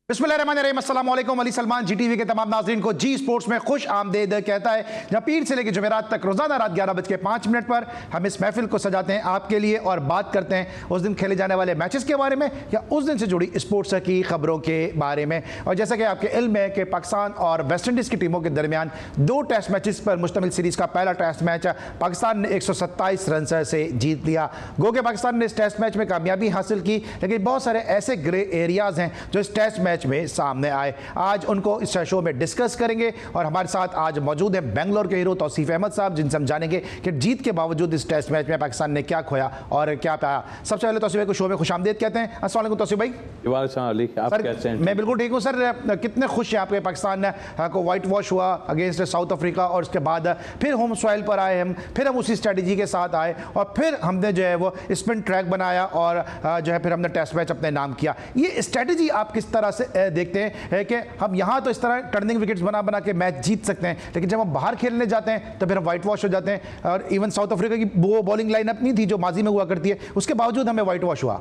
बिस्मिल्लाहिर्रहमानिर्रहीम, अस्सलाम वालेकुम। अली सलमान GTV के तमाम नाज़रीन को जी स्पोर्ट्स में खुश आमदेद कहता है, जहाँ पीर से लेकर जुमेरात तक रोज़ाना रात 11:05 पर हम इस महफिल को सजाते हैं आपके लिए और बात करते हैं उस दिन खेले जाने वाले मैचेस के बारे में या उस दिन से जुड़ी स्पोर्ट्स की खबरों के बारे में। और जैसा कि आपके इल्म है कि पाकिस्तान और वेस्ट इंडीज़ की टीमों के दरमियान 2 टेस्ट मैचेस पर मुश्तमिल सीरीज़ का पहला टेस्ट मैच पाकिस्तान ने 127 रन से जीत लिया। गो के पाकिस्तान ने इस टेस्ट मैच में कामयाबी हासिल की, लेकिन बहुत सारे ऐसे ग्रे एरियाज़ हैं जो इस टेस्ट मैच में सामने आए। आज उनको इस शो में डिस्कस करेंगे और हमारे साथ आज मौजूद है बेंगलोर के हीरो तौसीफ अहमद साहब, जिनसे हम जानेंगे कि जीत के बावजूद इस टेस्ट मैच में पाकिस्तान ने क्या खोया और क्या पाया। सबसे पहले तौसीफ भाई को शो में खुशामदीद कहते हैं। अस्सलाम वालेकुम तौसीफ भाई। आप कैसे हैं? मैं बिल्कुल ठीक हूँ सर। कितने खुश हैं आपके पाकिस्तान को वाइट वॉश हुआ अगेंस्ट साउथ अफ्रीका और उसके बाद फिर होम सॉइल पर आए हम, फिर हम उसी स्ट्रेटजी के साथ आए और फिर हमने जो है वो स्पिन ट्रैक बनाया और जो है फिर हमने टेस्ट मैच अपने नाम किया। ये स्ट्रेटजी आप किस तरह से देखते हैं कि हम यहाँ तो इस तरह टर्निंग विकेट्स बना बना के मैच जीत सकते हैं, लेकिन जब हम बाहर खेलने जाते हैं तो फिर हम वाइट वॉश हो जाते हैं। और इवन साउथ अफ्रीका की वो बॉलिंग लाइनअप नहीं थी जो माजी में हुआ करती है, उसके बावजूद हमें वाइट वॉश हुआ।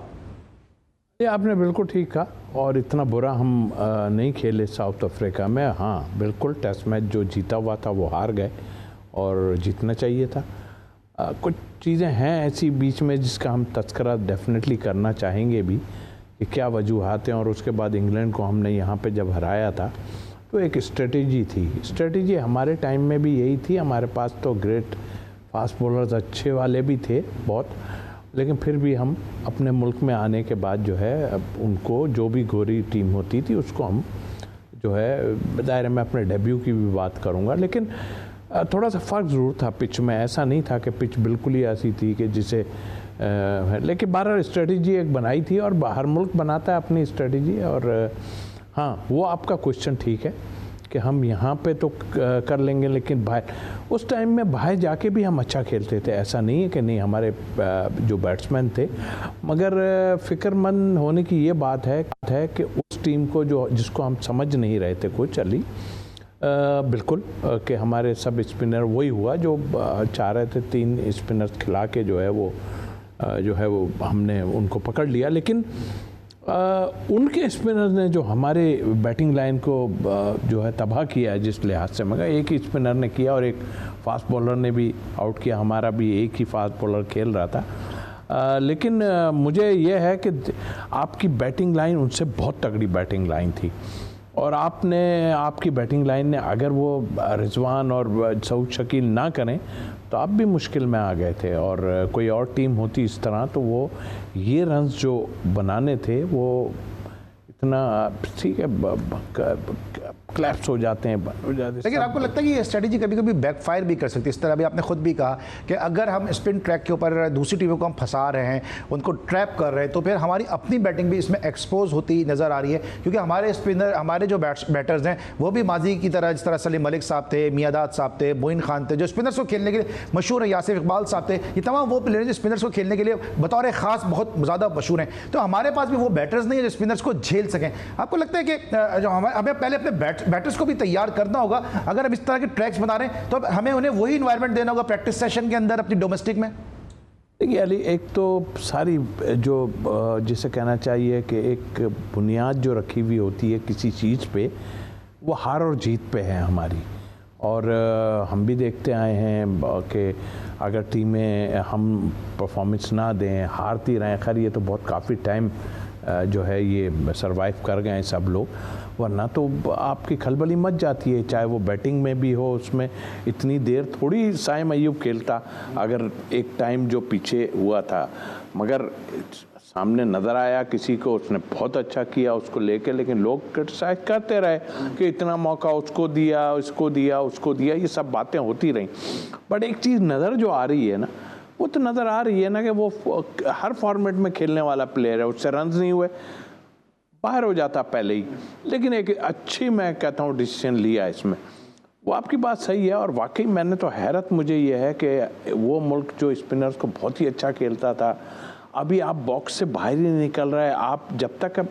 ये आपने बिल्कुल ठीक कहा और इतना बुरा हम नहीं खेले साउथ अफ्रीका में। हाँ बिल्कुल, टेस्ट मैच जो जीता हुआ था वो हार गए और जीतना चाहिए था। कुछ चीज़ें हैं ऐसी बीच में जिसका हम तस्करा डेफिनेटली करना चाहेंगे भी कि क्या वजूहात हैं। और उसके बाद इंग्लैंड को हमने यहाँ पे जब हराया था तो एक स्ट्रेटजी थी। स्ट्रेटजी हमारे टाइम में भी यही थी। हमारे पास तो ग्रेट फास्ट बॉलर्स अच्छे वाले भी थे बहुत, लेकिन फिर भी हम अपने मुल्क में आने के बाद जो है उनको जो भी गोरी टीम होती थी उसको हम जो है दायरे में अपने डेब्यू की भी बात करूँगा, लेकिन थोड़ा सा फ़र्क ज़रूर था पिच में। ऐसा नहीं था कि पिच बिल्कुल ही ऐसी थी कि जिसे लेकिन 12 स्ट्रेटजी एक बनाई थी और हर मुल्क बनाता है अपनी स्ट्रेटजी। और हाँ, वो आपका क्वेश्चन ठीक है कि हम यहाँ पे तो कर लेंगे, लेकिन बाहर उस टाइम में बाहर जाके भी हम अच्छा खेलते थे। ऐसा नहीं है कि नहीं, हमारे जो बैट्समैन थे, मगर फ़िक्रमंद होने की ये बात है कि उस टीम को जिसको हम समझ नहीं रहे थे कुछ अली बिल्कुल कि हमारे सब स्पिनर वही हुआ जो चाह रहे थे। 3 स्पिनर्स खिला के जो है वो हमने उनको पकड़ लिया, लेकिन उनके स्पिनर्स ने जो हमारे बैटिंग लाइन को जो है तबाह किया है जिस लिहाज से, मगर एक ही स्पिनर ने किया और एक फास्ट बॉलर ने भी आउट किया। हमारा भी एक ही फास्ट बॉलर खेल रहा था। लेकिन मुझे ये है कि आपकी बैटिंग लाइन उनसे बहुत तगड़ी बैटिंग लाइन थी और आपकी बैटिंग लाइन ने अगर वो रिजवान और सऊद शकील ना करें तो आप भी मुश्किल में आ गए थे। और कोई और टीम होती इस तरह तो वो ये रन्स जो बनाने थे वो इतना ठीक है क्लैप्स हो जाते हैं, बंद हो जाते हैं। लेकिन आपको लगता है कि ये स्ट्रेटजी कभी कभी बैकफायर भी कर सकती है? इस तरह भी आपने खुद भी कहा कि अगर हम स्पिन ट्रैक के ऊपर दूसरी टीमों को हम फंसा रहे हैं, उनको ट्रैप कर रहे हैं, तो फिर हमारी अपनी बैटिंग भी इसमें एक्सपोज होती नज़र आ रही है, क्योंकि हमारे स्पिनर, हमारे जो बैटर्स हैं वो भी माजी की तरह, जिस तरह सलीम मलिक साहब थे, मियादाद साहब थे, मोइन खान थे, जो स्पिनर्स को खेलने के लिए मशहूर है, यासिर इकबाल साहब थे, ये तमाम वो प्लेयर जो स्पिनर्स को खेलने के लिए बतौर ख़ास बहुत ज़्यादा मशहूर हैं। तो हमारे पास भी वो बैटर्स नहीं है जो स्पिनर्स को झेल सकें। आपको लगता है कि जो हमें पहले अपने बैटर्स को भी तैयार करना होगा? अगर हम इस तरह के ट्रैक्स बना रहे हैं तो हमें उन्हें वही इन्वायरमेंट देना होगा प्रैक्टिस सेशन के अंदर अपनी डोमेस्टिक में। देखिए अली, एक तो सारी जो जिसे कहना चाहिए कि एक बुनियाद जो रखी हुई होती है किसी चीज़ पे, वो हार और जीत पे है हमारी। और हम भी देखते आए हैं कि अगर टीमें हम परफॉर्मेंस ना दें, हारती रहें, खैर ये तो बहुत काफ़ी टाइम जो है ये सरवाइव कर गए हैं सब लोग, वरना तो आपकी खलबली मच जाती है। चाहे वो बैटिंग में भी हो, उसमें इतनी देर थोड़ी साइम अय्यूब खेलता अगर एक टाइम जो पीछे हुआ था, मगर सामने नज़र आया किसी को, उसने बहुत अच्छा किया उसको लेके, लेकिन लोग क्रिटिसाइज करते रहे कि इतना मौका उसको दिया, उसको दिया, उसको दिया, ये सब बातें होती रहीं। बट एक चीज़ नज़र जो आ रही है ना, वो तो नज़र आ रही है ना कि वो हर फॉर्मेट में खेलने वाला प्लेयर है। उससे रन्स नहीं हुए, बाहर हो जाता पहले ही, लेकिन एक अच्छी, मैं कहता हूँ, डिसीजन लिया इसमें। वो आपकी बात सही है और वाकई मैंने तो हैरत मुझे ये है कि वो मुल्क जो स्पिनर्स को बहुत ही अच्छा खेलता था, अभी आप बॉक्स से बाहर ही नहीं निकल रहा है। आप जब तक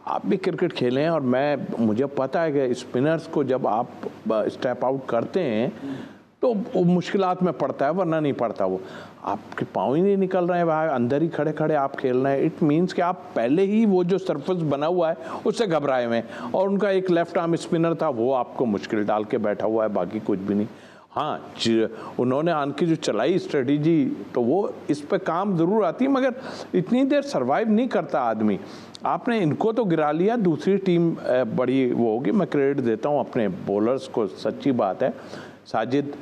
आप भी क्रिकेट खेलें, और मुझे पता है कि स्पिनर्स को जब आप स्टेप आउट करते हैं तो वो मुश्किलात में पड़ता है, वरना नहीं पड़ता। वो आपके पाँव ही नहीं निकल रहे हैं, वहाँ अंदर ही खड़े खड़े आप खेल रहे हैं। इट मीन्स कि आप पहले ही वो जो सरफेस बना हुआ है उससे घबराए हुए हैं। और उनका एक लेफ्ट आर्म स्पिनर था, वो आपको मुश्किल डाल के बैठा हुआ है, बाकी कुछ भी नहीं। हाँ, उन्होंने आन की जो चलाई स्ट्रेटेजी, तो वो इस पे काम ज़रूर आती है, मगर इतनी देर सर्वाइव नहीं करता आदमी। आपने इनको तो गिरा लिया, दूसरी टीम बड़ी वो होगी। मैं क्रेडिट देता हूँ अपने बॉलर्स को, सच्ची बात है। साजिद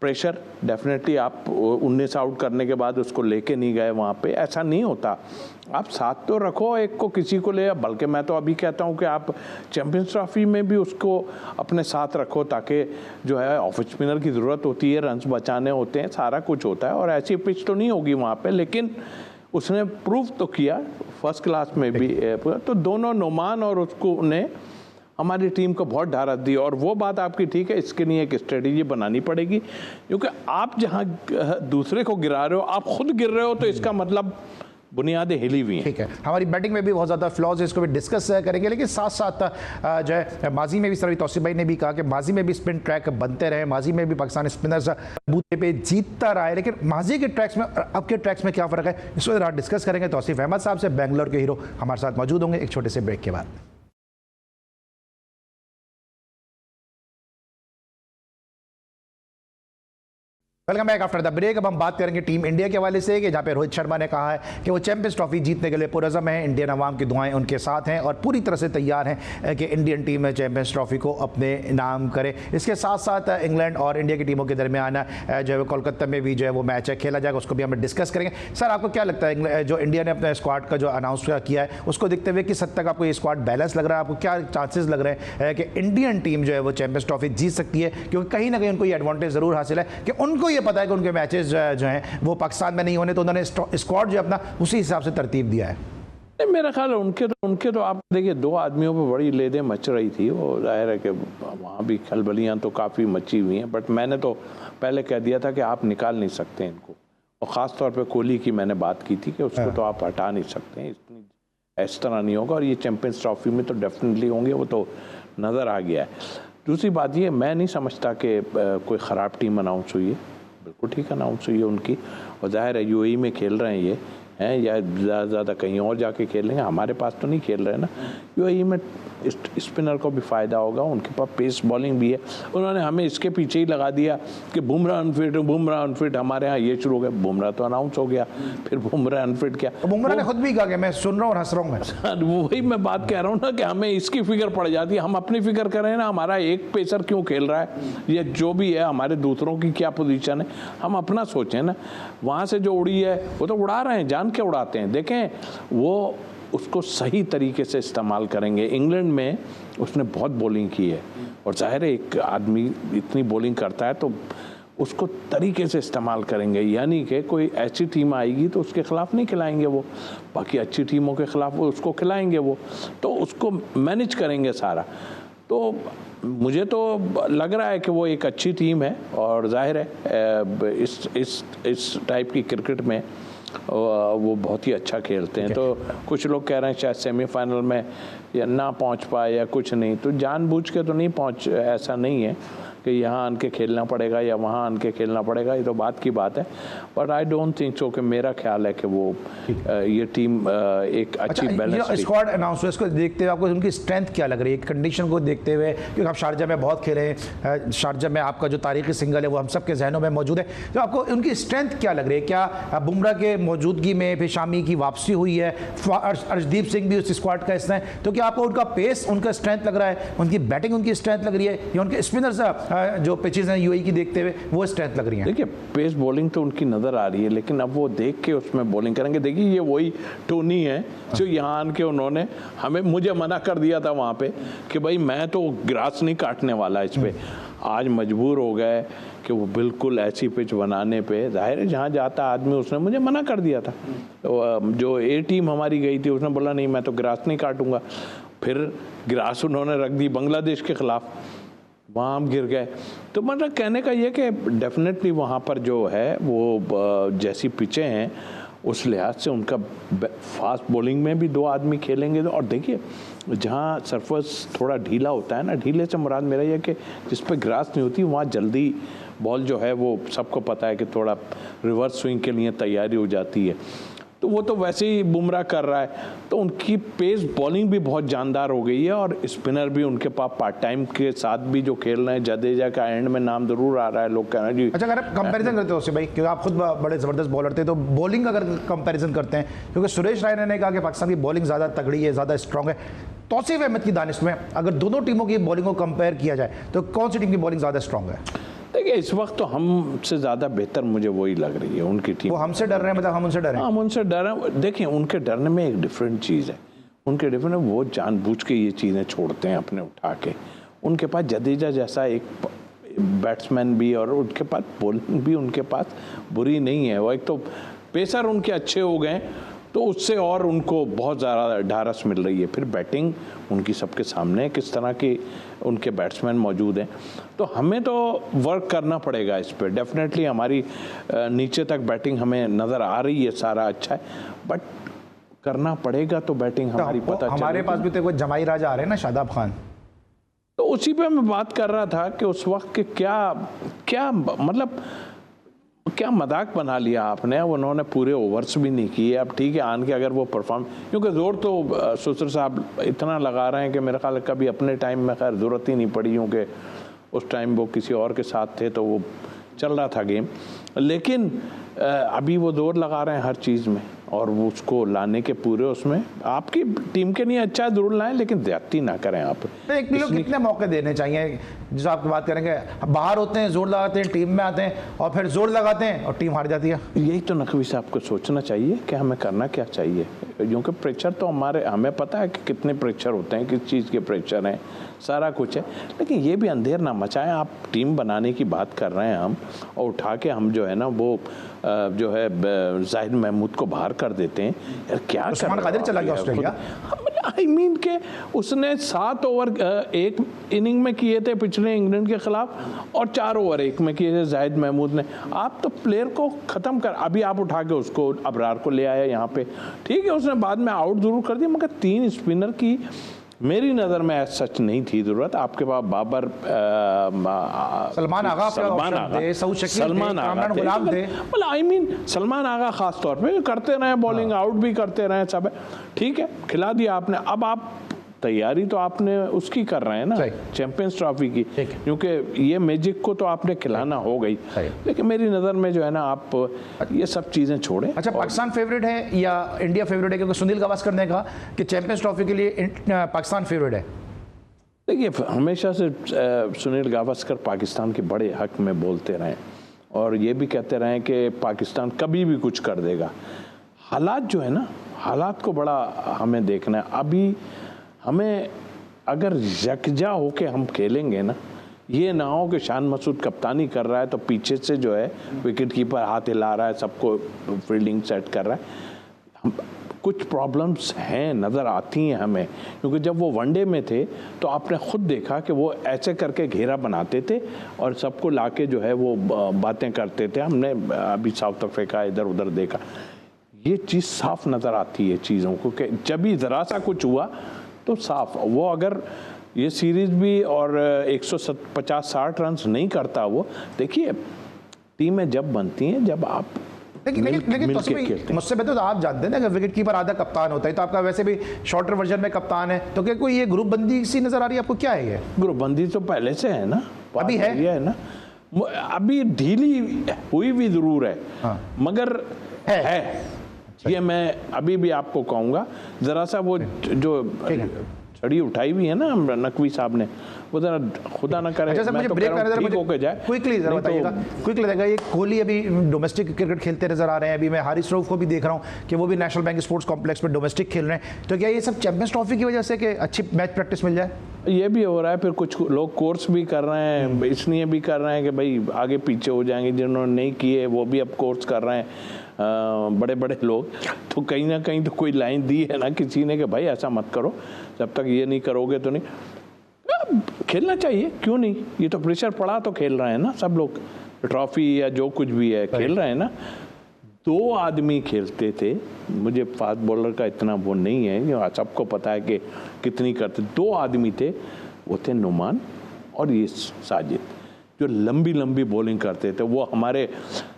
प्रेशर डेफिनेटली, आप 19 आउट करने के बाद उसको लेके नहीं गए वहाँ पे, ऐसा नहीं होता। आप साथ तो रखो, एक को किसी को ले, बल्कि मैं तो अभी कहता हूँ कि आप चैंपियंस ट्रॉफी में भी उसको अपने साथ रखो, ताकि जो है ऑफ स्पिनर की ज़रूरत होती है, रन्स बचाने होते हैं, सारा कुछ होता है। और ऐसी पिच तो नहीं होगी वहाँ पे, लेकिन उसने प्रूव तो किया फर्स्ट क्लास में भी। तो दोनों नोमान और उसको ने हमारी टीम को बहुत ढारस दी। और वो बात आपकी ठीक है, इसके लिए एक स्ट्रेटेजी बनानी पड़ेगी, क्योंकि आप जहाँ दूसरे को गिरा रहे हो, आप खुद गिर रहे हो, तो इसका मतलब बुनियादें हिली हुई हैं। ठीक है, हमारी बैटिंग में भी बहुत ज़्यादा फ्लॉज है, इसको भी डिस्कस करेंगे। लेकिन साथ साथ जो है माजी में भी सर तौसीफ भाई ने भी कहा कि माजी में भी स्पिन ट्रैक बनते रहे, माजी में भी पाकिस्तानी स्पिनर्स बूते पे जीतता रहा है, लेकिन माजी के ट्रैक्स में और अब के ट्रैक्स में क्या फ़र्क है, इसको जरा डिस्कस करेंगे। तौसीफ अहमद साहब से, बेंगलोर के हीरो, हमारे साथ मौजूद होंगे एक छोटे से ब्रेक के बाद। Welcome back after the break. अब हम बात करेंगे टीम इंडिया के हवाले से, कि जहाँ पे रोहित शर्मा ने कहा है कि वो चैंपियंस ट्रॉफी जीतने के लिए पुरज़म है, इंडियन अवाम की दुआएं उनके साथ हैं और पूरी तरह से तैयार हैं कि इंडियन टीम चैंपियंस ट्रॉफी को अपने नाम करे। इसके साथ साथ इंग्लैंड और इंडिया की टीमों के दरमियान जो है वो कोलकाता में भी जो है वो मैच खेला जाएगा, उसको भी हम डिस्कस करेंगे। सर, आपको क्या लगता है जो इंडिया ने अपने स्क्वाड का जो अनाउंस किया है, उसको देखते हुए किस हद तक आपको ये स्क्वाड बैलेंस लग रहा है? आपको क्या चांसेस लग रहे हैं कि इंडियन टीम जो है वो चैंपियंस ट्रॉफी जीत सकती है? क्योंकि कहीं ना कहीं उनको ये एडवांटेज ज़रूर हासिल है कि उनको ये पता है कि उनके मैच जो हैं वो पाकिस्तान में नहीं होने, तो उन्होंने स्क्वाड जो अपना उसी हिसाब से तरतीब दिया है। मेरा ख्याल है उनके तो आप देखिए, दो आदमियों पे बड़ी लेदे मच रही थी। वो जाहिर है कि वहाँ भी खलबलियाँ तो काफ़ी मची हुई हैं, बट मैंने तो पहले कह दिया था कि आप निकाल नहीं सकते इनको। और ख़ास तौर पे कोहली की मैंने बात की थी कि उसको तो आप हटा नहीं सकते हैं, इस तरह नहीं होगा। और ये चैंपियंस ट्रॉफी में तो डेफिनेटली होंगे, वो तो नज़र आ गया है। दूसरी बात ये, मैं नहीं समझता कि कोई ख़राब टीम अनाउंस हुई है, बिल्कुल ठीक अनाउंस हुई है उनकी। और जाहिर है यूएई में खेल रहे हैं ये हैं, या ज़्यादा कहीं और जाके खेलेंगे, हमारे पास तो नहीं खेल रहे ना। यूएई में स्पिनर को भी फ़ायदा होगा, उनके पास पेस बॉलिंग भी है। उन्होंने हमें इसके पीछे ही लगा दिया कि बुमराह अनफिट, हमारे यहाँ ये शुरू हो गया। बुमराह तो अनाउंस हो गया, फिर बुमराह अनफिट क्या? बुमराह ने खुद भी कहा कि मैं सुन रहा हूँ और हंस रहा हूँ। वही मैं बात कह रहा हूँ ना कि हमें इसकी फिक्र पड़ जाती है। हम अपनी फिक्र करें ना, हमारा एक पेसर क्यों खेल रहा है, या जो भी है हमारे दूसरों की क्या पोजीशन है, हम अपना सोचें ना। वहाँ से जो उड़ी है वो तो उड़ा रहे हैं, जान के उड़ाते हैं। देखें, वो उसको सही तरीके से इस्तेमाल करेंगे। इंग्लैंड में उसने बहुत बॉलिंग की है, और जाहिर है एक आदमी इतनी बॉलिंग करता है तो उसको तरीके से इस्तेमाल करेंगे। यानी कि कोई ऐसी टीम आएगी तो उसके खिलाफ नहीं खिलाएंगे वो, बाकी अच्छी टीमों के खिलाफ वो उसको खिलाएंगे, वो तो उसको मैनेज करेंगे सारा। तो मुझे तो लग रहा है कि वो एक अच्छी टीम है, और जाहिर है इस टाइप की क्रिकेट में वो बहुत ही अच्छा खेलते हैं। तो कुछ लोग कह रहे हैं शायद सेमीफाइनल में या ना पहुंच पाए या कुछ नहीं, तो जानबूझ के तो नहीं पहुंच, ऐसा नहीं है कि यहाँ आन के खेलना पड़ेगा या वहाँ आन के खेलना पड़ेगा, ये तो बात की बात है। But I don't think so कि मेरा ख्याल है कि वो ये टीम एक अच्छी बैलेंस स्क्वाड अनाउंस हुआ, इसको देखते हुए आपको उनकी स्ट्रेंथ क्या लग रही है कंडीशन को देखते हुए? क्योंकि आप शारजा में बहुत खेले हैं, शारजा में आपका जो तारीखी सिंगल है वो हम सब के जहनों में मौजूद है, तो आपको उनकी स्ट्रेंथ क्या लग रही है? क्या बुमराह के मौजूदगी में फिर शामी की वापसी हुई है, अर्शदीप सिंह भी उस स्क्वाड का हिस्सा है, तो क्या आपको उनका पेस, उनका स्ट्रेंथ लग रहा है, उनकी बैटिंग उनकी स्ट्रेंथ लग रही है, या उनके स्पिनर्स जो पिचेस हैं यूएई की देखते हुए वो स्ट्रेंथ लग रही है? देखिए, पेस बॉलिंग तो उनकी नज़र आ रही है, लेकिन अब वो देख के उसमें बॉलिंग करेंगे। देखिए, ये वही टोनी है जो यहाँ आन के उन्होंने मुझे मना कर दिया था वहाँ पे कि भाई मैं तो ग्रास नहीं काटने वाला इस पे। आज मजबूर हो गए कि वो बिल्कुल ऐसी पिच बनाने पे, जाहिर है जहाँ जाता आदमी, उसने मुझे मना कर दिया था। तो जो ए टीम हमारी गई थी उसने बोला नहीं, मैं तो ग्रास नहीं काटूंगा। फिर ग्रास उन्होंने रख दी बांग्लादेश के खिलाफ, वहाँ हम गिर गए। तो मतलब कहने का ये कि डेफिनेटली वहाँ पर जो है वो जैसी पिचें हैं उस लिहाज से उनका फास्ट बॉलिंग में भी 2 आदमी खेलेंगे। और देखिए जहाँ सरफेस थोड़ा ढीला होता है ना, ढीले से मुराद मेरा ये कि जिस पे ग्रास नहीं होती वहाँ जल्दी बॉल जो है वो सबको पता है कि थोड़ा रिवर्स स्विंग के लिए तैयारी हो जाती है। तो वो तो वैसे ही बुमराह कर रहा है, तो उनकी पेस बॉलिंग भी बहुत जानदार हो गई है और स्पिनर भी उनके पास पार्ट टाइम के साथ भी जो खेल रहे हैं। जडेजा का एंड में नाम जरूर आ रहा है, लोग कह रहे हैं जी। अच्छा, अगर आप कंपैरिजन करते हो उससे भाई, क्योंकि आप खुद बड़े ज़बरदस्त बॉलर थे, तो बॉलिंग अगर कंपैरिजन करते हैं, क्योंकि सुरेश रायना ने कहा कि पाकिस्तान की बॉलिंग ज़्यादा तगड़ी है, ज़्यादा स्ट्रॉन्ग है, तौसीफ अहमद की दानिश में अगर दोनों टीमों की बॉलिंग को कंपेयर किया जाए तो कौन सी टीम की बॉलिंग ज़्यादा स्ट्रॉन्ग है? देखिए इस वक्त तो हमसे ज़्यादा बेहतर मुझे वही लग रही है उनकी टीम। वो हमसे डर रहे हैं, मतलब हम उनसे डर रहे हैं? हम उनसे डर रहे हैं। देखिए उनके डरने में एक डिफरेंट चीज़ है, उनके डिफरेंट वो जानबूझ के ये चीज़ें छोड़ते हैं अपने उठा के। उनके पास जडेजा जैसा एक बैट्समैन भी और उनके पास बॉलिंग भी उनके पास बुरी नहीं है। वो एक तो पेसर उनके अच्छे हो गए तो उससे और उनको बहुत ज़्यादा ढारस मिल रही है। फिर बैटिंग उनकी सबके सामने किस तरह के उनके बैट्समैन मौजूद हैं, तो हमें तो वर्क करना पड़ेगा इस पर। डेफिनेटली हमारी नीचे तक बैटिंग हमें नज़र आ रही है, सारा अच्छा है, बट करना पड़ेगा तो बैटिंग हमारी पता चलेगी। हमारे पास भी तो कोई जमाई राजा आ रहे हैं ना, शादाब खान। तो उसी पे मैं बात कर रहा था कि उस वक्त के क्या मतलब क्या मजाक बना लिया आपने। उन्होंने पूरे ओवर्स भी नहीं किए। अब ठीक है आन के अगर वो परफॉर्म, क्योंकि जोर तो सुसर साहब इतना लगा रहे हैं कि मेरे ख्याल कभी अपने टाइम में खैर ज़रूरत ही नहीं पड़ी, क्योंकि उस टाइम वो किसी और के साथ थे तो वो चल रहा था गेम। लेकिन अभी वो जोर लगा रहे हैं हर चीज़ में और वो उसको लाने के पूरे उसमें आपकी टीम के लिए अच्छा जरूर लाएं, लेकिन ज्यादती ना करें आप। तो एक किलो कितने मौके देने चाहिए? जिस आपकी बात करेंगे, बाहर होते हैं जोर लगाते हैं, टीम में आते हैं और फिर जोर लगाते हैं और टीम हार जाती है। यही तो नकवी साहब को सोचना चाहिए कि हमें करना क्या चाहिए, क्योंकि प्रेशर तो हमें पता है कि कितने प्रेशर होते हैं, किस चीज़ के प्रेशर हैं, सारा कुछ है। लेकिन ये भी अंधेर ना मचाएं। आप टीम बनाने की बात कर रहे हैं हम, और उठा के हम जो है ना वो जो है जाहिद महमूद को बाहर कर देते हैं। यार क्या उस्मान कादिर चला गया ऑस्ट्रेलिया। आई मीन के उसने 7 ओवर एक इनिंग में किए थे पिछले इंग्लैंड के खिलाफ और 4 ओवर एक में किए थे जाहिद महमूद ने। आप तो प्लेयर को ख़त्म कर, अभी आप उठा के उसको अबरार को ले आए यहाँ पे, ठीक है उसने बाद में आउट जरूर कर दिया, मगर 3 स्पिनर की मेरी नज़र में सच नहीं थी ज़रूरत। आपके पास बाबर, सलमान आगा आई मीन सलमान आगा खास तौर पे करते रहे, बॉलिंग आउट भी करते रहे, सब है ठीक है, खिला दिया आपने। अब आप तैयारी तो आपने उसकी कर रहे हैं ना, चैंपियंस ट्रॉफी की, क्योंकि ये मैजिक को तो आपने खिलाना हो गई। लेकिन मेरी नज़र में जो है ना आप ये सब चीज़ें छोड़ें। अच्छा, पाकिस्तान फेवरेट है या इंडिया फेवरेट है? क्योंकि सुनील गावस्कर ने कहा कि चैंपियंस ट्रॉफी के लिए पाकिस्तान फेवरेट है। देखिए हमेशा से सुनील गावस्कर पाकिस्तान के बड़े हक में बोलते रहे और ये भी कहते रहे कि पाकिस्तान कभी भी कुछ कर देगा। हालात जो है ना, हालात को बड़ा हमें देखना है। अभी हमें अगर यकजा होके हम खेलेंगे ना, ये ना हो कि शान मसूद कप्तानी कर रहा है तो पीछे से जो है विकेट कीपर हाथ हिला रहा है, सबको फील्डिंग सेट कर रहा है। कुछ प्रॉब्लम्स हैं, नज़र आती हैं हमें, क्योंकि जब वो वनडे में थे तो आपने खुद देखा कि वो ऐसे करके घेरा बनाते थे और सबको लाके जो है वो बातें करते थे। हमने अभी साउथ अफ्रीका इधर उधर देखा, ये चीज़ साफ नज़र आती है चीज़ों को कि जब भी ज़रा सा कुछ हुआ तो साफ वो, अगर ये सीरीज़ भी और 150-60 रन नहीं करता वो, देखिए टीमें जब बनती हैं जब आप लेकिन मुझसे बेहतर तो आप जानते हैं ना कि विकेट कीपर आधा कप्तान होता है, तो आपका वैसे भी शॉर्टर वर्जन में कप्तान है, तो क्या कोई ये ग्रुप बंदी सी नजर आ रही है आपको? क्या है ये ग्रुप बंदी? तो पहले से है ना, अभी है ना, अभी ढीली हुई भी जरूर है, हाँ। मगर है। ये मैं अभी भी आपको कहूँगा, ज़रा सा वो जो छड़ी उठाई हुई है ना नकवी साहब ने, वो जरा खुदा ना करे। अच्छा सर, मुझे ब्रेक करना है, होके जाए क्विकली जरा बताइएगा, क्विकली बताइएगा। ये कोहली अभी डोमेस्टिक क्रिकेट खेलते नजर आ रहे हैं। अभी मैं हारिस रऊफ को भी देख रहा हूँ कि वो भी नेशनल बैंक स्पोर्ट्स कॉम्प्लेक्स में डोमेस्टिक खेल रहे हैं। तो क्या ये सब चैंपियंस ट्रॉफी की वजह से कि अच्छी मैच प्रैक्टिस मिल जाए? ये भी हो रहा है। फिर कुछ लोग कोर्स भी कर रहे हैं, इसलिए भी कर रहे हैं कि भाई आगे पीछे हो जाएंगे, जिन्होंने नहीं किए वो भी अब कोर्स कर रहे हैं, बड़े बड़े लोग। तो कहीं ना कहीं तो कोई लाइन दी है ना किसी ने कि भाई ऐसा मत करो, जब तक ये नहीं करोगे तो नहीं। खेलना चाहिए, क्यों नहीं? ये तो प्रेशर पड़ा तो खेल रहे हैं ना सब लोग, ट्रॉफी या जो कुछ भी है खेल रहे हैं ना। 2 आदमी खेलते थे, मुझे फास्ट बॉलर का इतना वो नहीं है, सबको पता है कि कितनी करते। 2 आदमी थे, वो थे नुमान और ये साजिद, जो लंबी लंबी बॉलिंग करते थे। वो हमारे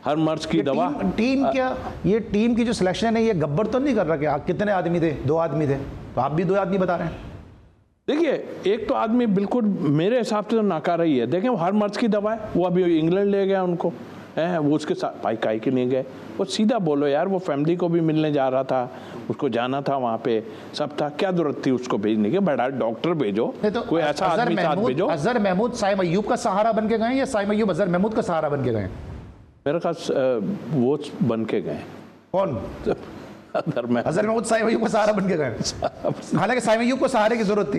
हर मर्ज की दवा। टीम क्या, ये टीम की जो सिलेक्शन है, ये गब्बर तो नहीं कर रहा कि कितने आदमी थे? 2 आदमी थे, तो आप भी 2 आदमी बता रहे हैं। देखिए, एक तो आदमी बिल्कुल मेरे हिसाब से तो नाकारा ही है। देखें, वो हर मर्ज की दवा है। वो अभी इंग्लैंड ले गया उनको, है वो उसके साथ भाई काई के नहीं गए। वो सीधा बोलो यार, वो फैमिली को भी मिलने जा रहा था, उसको जाना था वहाँ पे, सब था, क्या जरूरत थी उसको भेजने की? बड़ा डॉक्टर भेजो, तो कोई ऐसा आदमी साथ भेजो। अजहर महमूद साइम अय्यूब का सहारा बन के गए या साइम अय्यूब अजहर महमूद का सहारा बन के गए? मेरे ख्याल वो बन के गए। कौन? अजहर महमूद साइम अय्यूब का सहारा बन के गए। हालांकि साइम अय्यूब को सहारे की जरूरत थी।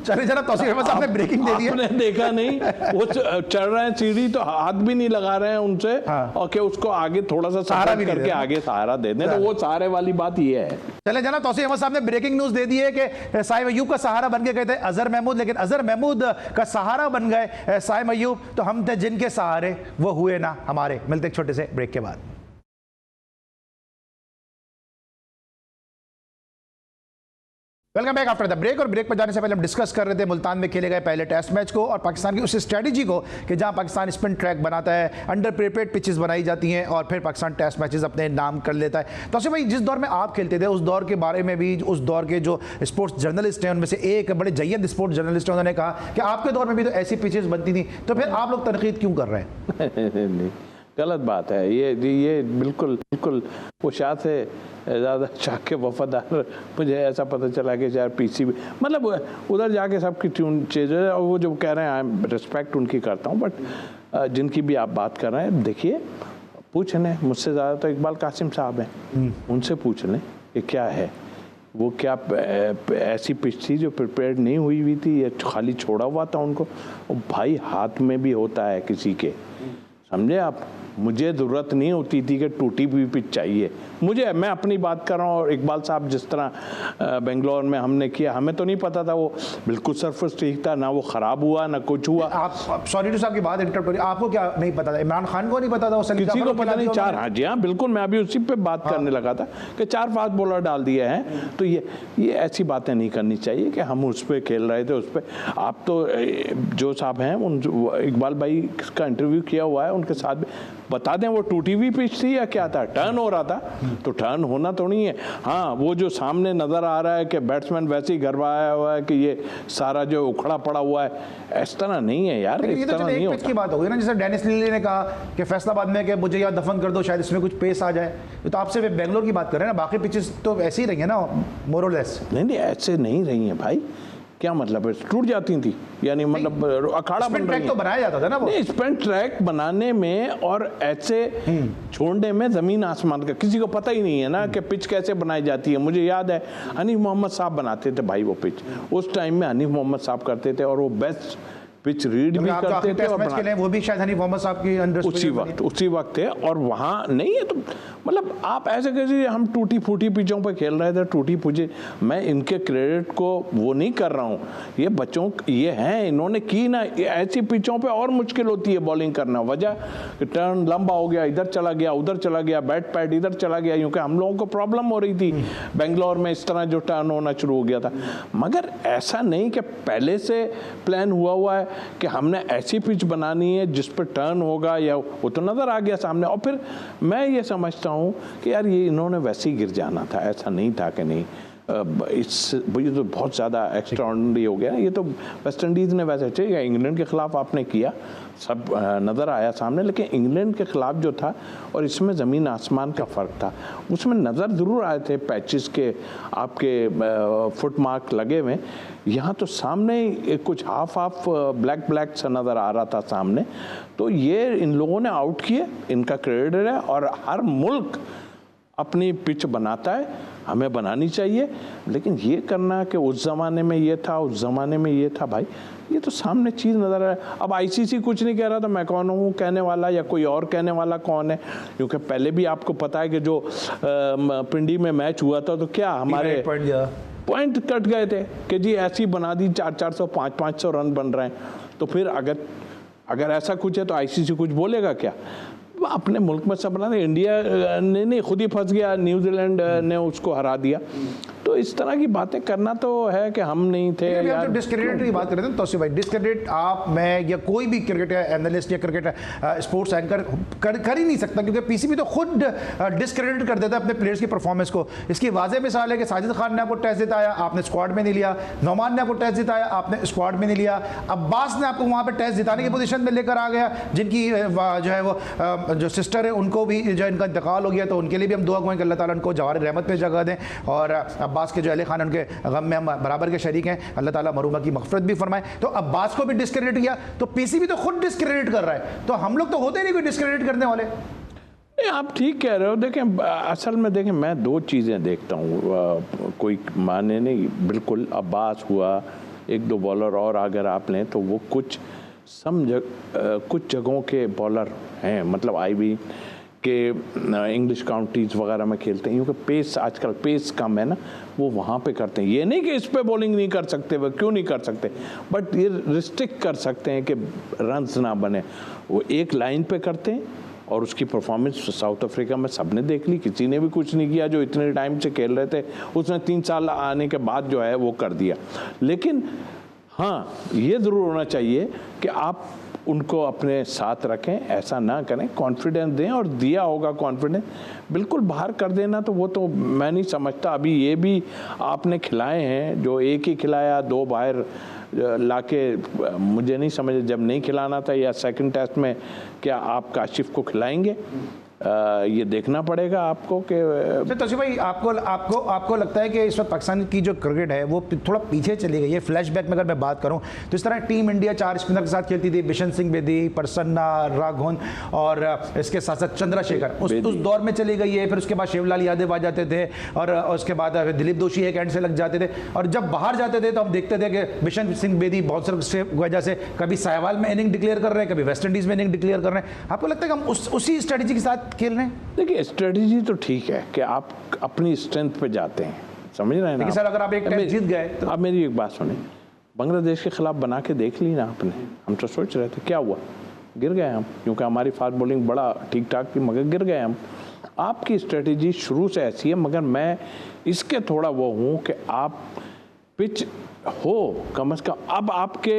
चलिए जनाब तौसीफ अहमद साहब ने ब्रेकिंग दे दी है। आपने देखा नहीं, वो चढ़ रहे हैं सीढ़ी तो हाथ भी नहीं लगा रहे हैं उनसे, हाँ। और कि उसको आगे थोड़ा सा सहारा भी करके आगे सहारा दे दें, तो वो सहारे वाली बात ये है। चले जनाब तौसीफ अहमद साहब ने ब्रेकिंग न्यूज दे दी है कि साइम अय्यूब का सहारा बन के गए थे अजहर महमूद, लेकिन अजहर महमूद का सहारा बन गए साइम अय्यूब। तो हम थे जिनके सहारे, वो हुए ना हमारे। मिलते एक छोटे से ब्रेक के बाद। Welcome back after the break. और ब्रेक पर जाने से पहले हम डिस्कस कर रहे थे मुल्तान में खेले गए पहले टेस्ट मैच को और पाकिस्तान की उस स्ट्रेटजी को कि जहां पाकिस्तान स्पिन ट्रैक बनाता है, अंडर प्रिपेयर्ड पिचेस बनाई जाती हैं और फिर पाकिस्तान टेस्ट मैचेस अपने नाम कर लेता है। तो भाई, जिस दौर में आप खेलते थे, उस दौर के बारे में भी उस दौर के जो स्पोर्ट्स जर्नलिस्ट हैं उनमें से एक बड़े जय्यद स्पोर्ट्स जर्नलिस्ट हैं, उन्होंने कहा कि आपके दौर में भी तो ऐसी पिचेस बनती थी, तो फिर आप लोग तनकीद क्यों कर रहे हैं? गलत बात है ये बिल्कुल बिल्कुल। वो शाह से ज़्यादा शाह के वफादार मुझे ऐसा पता चला कि शायद पीसीबी, मतलब उधर जाके सबकी ट्यून चेंज है। और वो जो कह रहे हैं, आई रिस्पेक्ट उनकी करता हूँ, बट जिनकी भी आप बात कर रहे हैं, देखिए पूछ लें, मुझसे ज़्यादा तो इकबाल कासिम साहब हैं, उनसे पूछ लें कि क्या है वो, क्या ऐसी पिच थी जो प्रिपेयर्ड नहीं हुई थी या खाली छोड़ा हुआ था उनको? वो भाई हाथ में भी होता है किसी के, समझे आप। मुझे ज़रूरत नहीं होती थी कि टूटी हुई पिच चाहिए मुझे, मैं अपनी बात कर रहा हूँ। और इकबाल साहब जिस तरह बेंगलोर में हमने किया, हमें तो नहीं पता था वो बिल्कुल सरफेस ठीक था, ना वो ख़राब हुआ ना कुछ हुआ। आप सॉरी टू साहब की बात इंटरप्ट करिए, आपको क्या नहीं पता था? इमरान खान को नहीं पता था? किसी को पता नहीं। 4, हाँ जी हाँ बिल्कुल, मैं अभी उसी पे बात करने लगा था कि 4 फास्ट बॉलर डाल दिए हैं। तो ये ऐसी बातें नहीं करनी चाहिए कि हम उस पर खेल रहे थे, उस पर। आप तो जो साहब हैं उन इकबाल भाई का इंटरव्यू किया हुआ है, उनके साथ भी बता दें वो टूटी हुई पिच थी या क्या था, टर्न हो रहा था तो टर्न होना तो नहीं है। हाँ, वो जो सामने नज़र आ रहा है कि बैट्समैन वैसे ही गड़बड़ाया हुआ है कि ये सारा जो उखड़ा पड़ा हुआ है, इस तरह नहीं है यार, इस तरह नहीं होता। पिच की बात हो गई ना, जैसे डेनिस लिली ने कहा कि फैसलाबाद में कि मुझे यहाँ दफन कर दो, शायद इसमें कुछ पेस आ जाए। तो आप सिर्फ बेंगलोर की बात कर रहे हैं ना, बाकी पिचेस तो ऐसी ही रही है ना, मोर और लेस। नहीं ऐसे नहीं रही हैं भाई, क्या मतलब है? टूट जाती थी यानी, मतलब अखाड़ा बन रही है। तो बनाया जाता था ना वो। नहीं, स्पिन ट्रैक बनाने में और ऐसे छोड़ने में जमीन आसमान का, किसी को पता ही नहीं है ना कि पिच कैसे बनाई जाती है। मुझे याद है हनीफ मोहम्मद साहब बनाते थे भाई वो पिच, उस टाइम में हनीफ मोहम्मद साहब करते थे और वो बेस्ट पिच रीड भी करते थे और वो भी शायद हनीफ मोहम्मद साहब की अंडर उसी वक्त थे। और वहाँ नहीं है तो मतलब आप ऐसे कैसे, हम टूटी फूटी पिचों पे खेल रहे थे, टूटी फूटी। मैं इनके क्रेडिट को वो नहीं कर रहा हूँ, ये बच्चों ये हैं, इन्होंने की ना। ऐसी पिचों पे और मुश्किल होती है बॉलिंग करना, वजह कि टर्न लंबा हो गया, इधर चला गया उधर चला गया, बैट पैड इधर चला गया, क्योंकि हम लोगों को प्रॉब्लम हो रही थी बेंगलोर में, इस तरह जो टर्न होना शुरू हो गया था। मगर ऐसा नहीं कि पहले से प्लान हुआ है कि हमने ऐसी पिच बनानी है जिस पर टर्न होगा, या वो तो नज़र आ गया सामने। और फिर मैं ये समझता हूँ कि यार ये इन्होंने वैसे ही गिर जाना था, ऐसा नहीं था कि नहीं। ये तो बहुत ज़्यादा एक्स्ट्राऑर्डिनरी हो गया। ये तो वेस्ट इंडीज़ ने वैसे चाहिए, इंग्लैंड के ख़िलाफ़ आपने किया, सब नज़र आया सामने, लेकिन इंग्लैंड के ख़िलाफ़ जो था और इसमें ज़मीन आसमान का फ़र्क था। उसमें नज़र ज़रूर आए थे पैचेस के, आपके फुट मार्क लगे हुए। यहाँ तो सामने कुछ हाफ ब्लैक सा नज़र आ रहा था सामने। तो ये इन लोगों ने आउट किए, इनका क्रेडिट है। और हर मुल्क अपनी पिच बनाता है, हमें बनानी चाहिए। लेकिन ये करना कि उस ज़माने में ये था, उस ज़माने में ये था, भाई ये तो सामने चीज़ नज़र आ रहा है। अब आईसीसी कुछ नहीं कह रहा तो मैं कौन हूँ कहने वाला, या कोई और कहने वाला कौन है? क्योंकि पहले भी आपको पता है कि जो पिंडी में मैच हुआ था तो क्या हमारे पॉइंट कट गए थे कि जी ऐसी बना दी, 400 500 रन बन रहे हैं। तो फिर अगर ऐसा कुछ है तो आईसीसी कुछ बोलेगा क्या? अब अपने मुल्क में सब बना रहे, इंडिया ने नहीं खुद ही फंस गया, न्यूजीलैंड ने उसको हरा दिया। तो इस तरह की बातें करना तो है कि हम नहीं थे यार। डिस्क्रेडिट की बात कर रहे थे तौसीफ भाई, डिस्क्रेडिट आप, मैं या कोई भी क्रिकेट एनालिस्ट या क्रिकेट स्पोर्ट्स एंकर कर ही नहीं सकता, क्योंकि पीसीबी तो खुद डिस्क्रेडिट कर देता है अपने प्लेयर्स की परफॉर्मेंस को। इसकी वाज़ेह मिसाल है कि साजिद खान ने आपको टेस्ट जिताया, आपने स्क्वाड में नहीं लिया, नौमान ने आपको टेस्ट जिताया, आपने स्क्वाड में नहीं लिया, अब्बास ने आपको वहाँ पर टेस्ट जिताने की पोजीशन में लेकर आ गया, जिनकी जो है वो जो सिस्टर है उनको भी जो इनका इंतकाल हो गया, तो उनके लिए भी हम दुआ करें कि अल्लाह ताला उनको जवार रहमत पे जगह दें, और अब्बास के जो अली खान उनके गम में हम बराबर के शरीक हैं, अल्लाह ताला मरूमा की मग़फ़िरत भी फरमाए। तो अब्बास को भी डिस्क्रेडिट किया, तो पीसीबी तो खुद डिस्क्रेडिट कर रहा है, तो हम लोग तो होते नहीं कोई डिस्क्रेडिट करने वाले। नहीं, आप ठीक कह रहे हो। देखें, असल में देखें, मैं दो चीज़ें देखता हूँ, कोई माने नहीं, बिल्कुल अब्बास हुआ, एक दो बॉलर और अगर आप लें तो वो कुछ कुछ जगहों के बॉलर हैं, मतलब आईवी के इंग्लिश काउंटीज़ वगैरह में खेलते हैं, क्योंकि पेस आजकल पेस कम है ना, वो वहाँ पे करते हैं। ये नहीं कि इस पे बॉलिंग नहीं कर सकते, वो क्यों नहीं कर सकते, बट ये रिस्ट्रिक्ट कर सकते हैं कि रन्स ना बने। वो एक लाइन पे करते हैं, और उसकी परफॉर्मेंस साउथ अफ्रीका में सबने देख ली, किसी ने भी कुछ नहीं किया जो इतने टाइम से खेल रहे थे, उसने 3 साल आने के बाद जो है वो कर दिया। लेकिन हाँ, ये ज़रूर होना चाहिए कि आप उनको अपने साथ रखें, ऐसा ना करें, कॉन्फिडेंस दें, और दिया होगा कॉन्फिडेंस, बिल्कुल बाहर कर देना तो वो तो मैं नहीं समझता। अभी ये भी आपने खिलाए हैं, जो एक ही खिलाया, 2 बाहर लाके, मुझे नहीं समझ, जब नहीं खिलाना था या सेकंड टेस्ट में क्या आप काशिफ को खिलाएंगे, ये देखना पड़ेगा आपको कि। तौसीफ भाई, आपको लगता है कि इस वक्त पाकिस्तान की जो क्रिकेट है वो थोड़ा पीछे चली गई है? फ्लैशबैक में अगर मैं बात करूं तो इस तरह टीम इंडिया 4 स्पिनर के साथ खेलती थी, बिशन सिंह बेदी, प्रसन्ना, राघवन और इसके साथ साथ चंद्रशेखर, उस दौर में चली गई है। फिर उसके बाद शिवलाल यादव आ जाते थे, और उसके बाद दिलीप दोषी एक एंड से लग जाते थे, और जब बाहर जाते थे तो हम देखते थे कि बिशन सिंह बेदी बहुत से वजह से कभी साहिवाल में इनिंग डिक्लेयर कर रहे हैं, कभी वेस्ट इंडीज़ में इनिंग डिक्लेयर कर रहे हैं। आपको लगता है कि हम उसी स्ट्रेटजी के साथ खेल रहे हैं? देखिए, स्ट्रेटजी तो ठीक है कि आप अपनी स्ट्रेंथ पे जाते हैं, समझ रहे हैं ना। सर, अगर आप एक टेस्ट जीत गए तो आप मेरी एक बात सुने, बांग्लादेश के खिलाफ बना के देख ली ना आपने, हम तो सोच रहे थे क्या हुआ, गिर गए हम, क्योंकि हमारी फास्ट बॉलिंग बड़ा ठीक ठाक थी, मगर गिर गए हम। आपकी स्ट्रेटजी शुरू से ऐसी है, मगर मैं इसके थोड़ा वो हूँ कि आप पिच हो कम से कम। अब आपके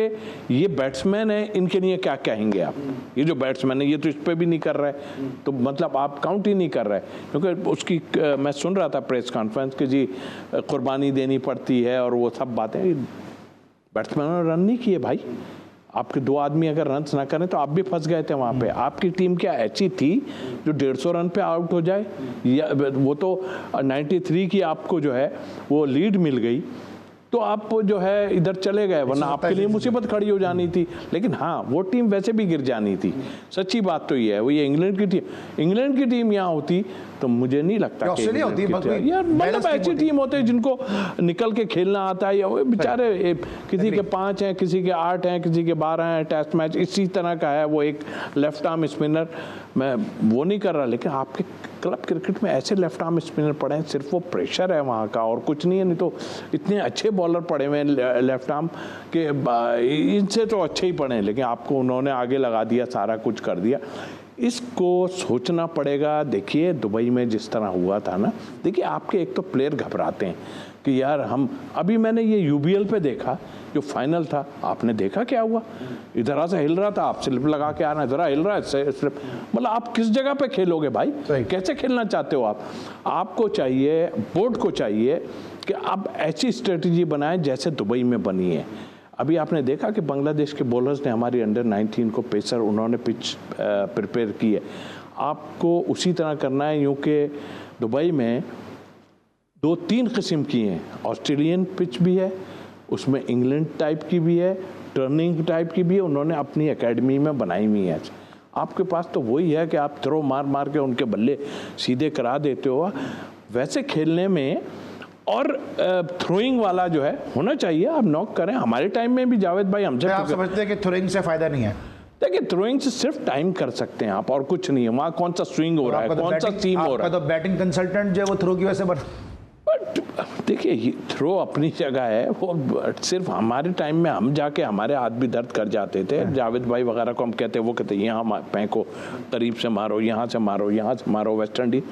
ये बैट्समैन है, इनके लिए क्या कहेंगे आप? ये जो बैट्समैन है ये तो इस पे भी नहीं कर रहा है, तो मतलब आप काउंट ही नहीं कर रहे, क्योंकि उसकी मैं सुन रहा था प्रेस कॉन्फ्रेंस कि जी कुर्बानी देनी पड़ती है और वो सब बातें। बैट्समैनों ने रन नहीं किए भाई, आपके 2 आदमी अगर रन ना करें तो आप भी फंस गए थे वहाँ पे। आपकी टीम क्या ऐसी थी जो 150 रन पे आउट हो जाए? या वो तो 93 की आपको जो है वो लीड मिल गई, तो आप जो है इधर चले गए, वरना आपके लिए मुसीबत खड़ी हो जानी थी। लेकिन हाँ, वो टीम वैसे भी गिर जानी थी। सच्ची बात तो ये है, वो ये इंग्लैंड की टीम यहाँ होती तो मुझे नहीं लगता ऑस्ट्रेलिया होती यार, मतलब ऐसी टीम होती है जिनको निकल के खेलना आता है। या वो बेचारे किसी के 5 हैं, किसी के 8 हैं, किसी के 12 हैं, टेस्ट मैच इसी तरह का है। वो एक लेफ्ट आर्म स्पिनर, मैं वो नहीं कर रहा, लेकिन आपके क्लब क्रिकेट में ऐसे लेफ्ट आर्म स्पिनर पड़े हैं, सिर्फ वो प्रेशर है वहाँ का और कुछ नहीं है। नहीं तो इतने अच्छे बॉलर पड़े हुए हैं लेफ्ट आर्म के, इनसे तो अच्छे ही पड़े हैं, लेकिन आपको उन्होंने आगे लगा दिया, सारा कुछ कर दिया। इसको सोचना पड़ेगा। देखिए दुबई में जिस तरह हुआ था ना, देखिए आपके एक तो प्लेयर घबराते हैं कि यार हम, अभी मैंने ये यूबीएल पे देखा जो फाइनल था, आपने देखा क्या हुआ, इधर से हिल रहा था, आप स्लिप लगा के आना, इधर हिल रहा है स्लिप, मतलब आप किस जगह पे खेलोगे भाई? कैसे खेलना चाहते हो आप? आपको चाहिए, बोर्ड को चाहिए कि आप ऐसी स्ट्रेटजी बनाएं जैसे दुबई में बनी है। अभी आपने देखा कि बांग्लादेश के बॉलर्स ने हमारी अंडर 19 को पेसर उन्होंने पिच प्रिपेयर की है। आपको उसी तरह करना है, क्योंकि दुबई में 2-3 किस्म की हैं, ऑस्ट्रेलियन पिच भी है, उसमें इंग्लैंड टाइप की भी है, टर्निंग टाइप की भी है, उन्होंने अपनी एकेडमी में बनाई हुई है। आपके पास तो वही है कि आप थ्रो मार मार के उनके बल्ले सीधे करा देते हो। वैसे खेलने में और थ्रोइंग वाला जो है होना चाहिए, आप नॉक करें। हमारे टाइम में भी जावेद भाई हमसे, आप समझते हैं कि थ्रोइंग से फायदा नहीं है? देखिए थ्रोइंग से सिर्फ टाइम कर सकते हैं आप, और कुछ नहीं है। वहाँ कौन सा स्विंग हो रहा है, कौन सा सीम हो रहा है। तो बैटिंग कंसल्टेंट जो है वो थ्रो की वजह से देखिए ये थ्रो अपनी जगह है, वो सिर्फ हमारे टाइम में हम जाके हमारे हाथ भी दर्द कर जाते थे। जावेद भाई वगैरह को हम कहते, वो कहते यहाँ फेंको, करीब से मारो, यहाँ से मारो, यहाँ से मारो, वेस्ट इंडीज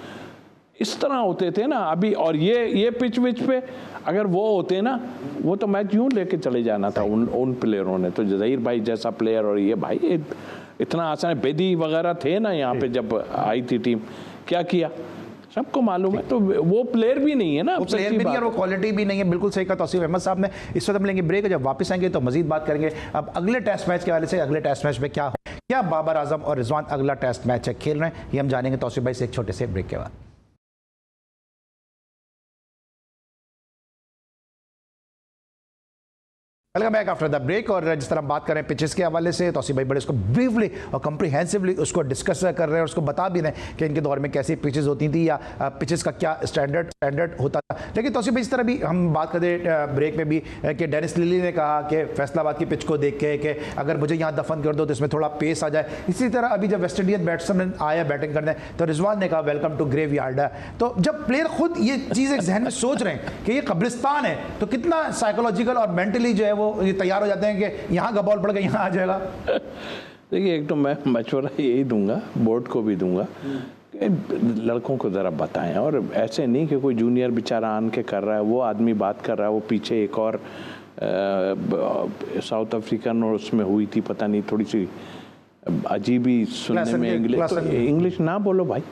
इस तरह होते थे ना अभी। और ये पिच पे अगर वो होते ना, वो तो मैच यूं लेके चले जाना था उन प्लेयरों ने। तो जहीर भाई जैसा प्लेयर और ये भाई इतना आसान, बेदी वगैरह थे ना यहाँ पे जब आई थी टीम, क्या किया सबको मालूम है। तो वो प्लेयर भी नहीं है ना, वो प्लेयर भी नहीं है और वो क्वालिटी भी नहीं है। बिल्कुल सही कहा तौसीफ अहमद साहब ने। इस वक्त हम लेंगे ब्रेक, जब वापस आएंगे तो मजीद बात करेंगे अब अगले टेस्ट मैच के हवाले से। अगले टेस्ट मैच में क्या बाबर आजम और रिजवान अगला टेस्ट मैच है खेल रहे हैं, ये हम जानेंगे तौसीफ भाई से एक छोटे से ब्रेक के बाद। Welcome back after the break. और जिस तरह हम बात कर रहे हैं पिचेस के हवाले से, तौसीफ भाई बड़े उसको ब्रीफली और कम्प्रीहेंसिवली उसको डिस्कस कर रहे हैं और उसको बता भी रहे हैं कि इनके दौर में कैसी पिचेस होती थी या पिचेस का क्या स्टैंडर्ड होता था। लेकिन तौसीफ भाई इस तरह भी हम बात करें ब्रेक में भी कि डेनिस लिली ने कहा कि फैसलाबाद की पिच को देख के कि अगर मुझे यहाँ दफन कर दो तो इसमें थोड़ा पेस आ जाए। इसी तरह अभी जब वेस्ट इंडीज बैट्समैन आया बैटिंग करने तो रिजवान ने कहा वेलकम टू ग्रेव यार्ड। तो जब प्लेयर खुद ये चीज़ एक जहन में सोच रहे हैं कि ये कब्रिस्तान है, तो कितना साइकोलॉजिकल और मेंटली जो है वो ये तैयार हो जाते हैं कि यहाँ का बॉल पड़ गया यहाँ आ जाएगा। देखिए एक तो मैं मशवरा यही दूंगा, बोर्ड को भी दूंगा, लड़कों को ज़रा बताएं। और ऐसे नहीं कि कोई जूनियर बेचारा आन के कर रहा है, वो आदमी बात कर रहा है, वो पीछे एक और साउथ अफ्रीकन और उसमें हुई थी पता नहीं थोड़ी सी अजीब ही सुनने में, इंग्लिश ना बोलो भाई,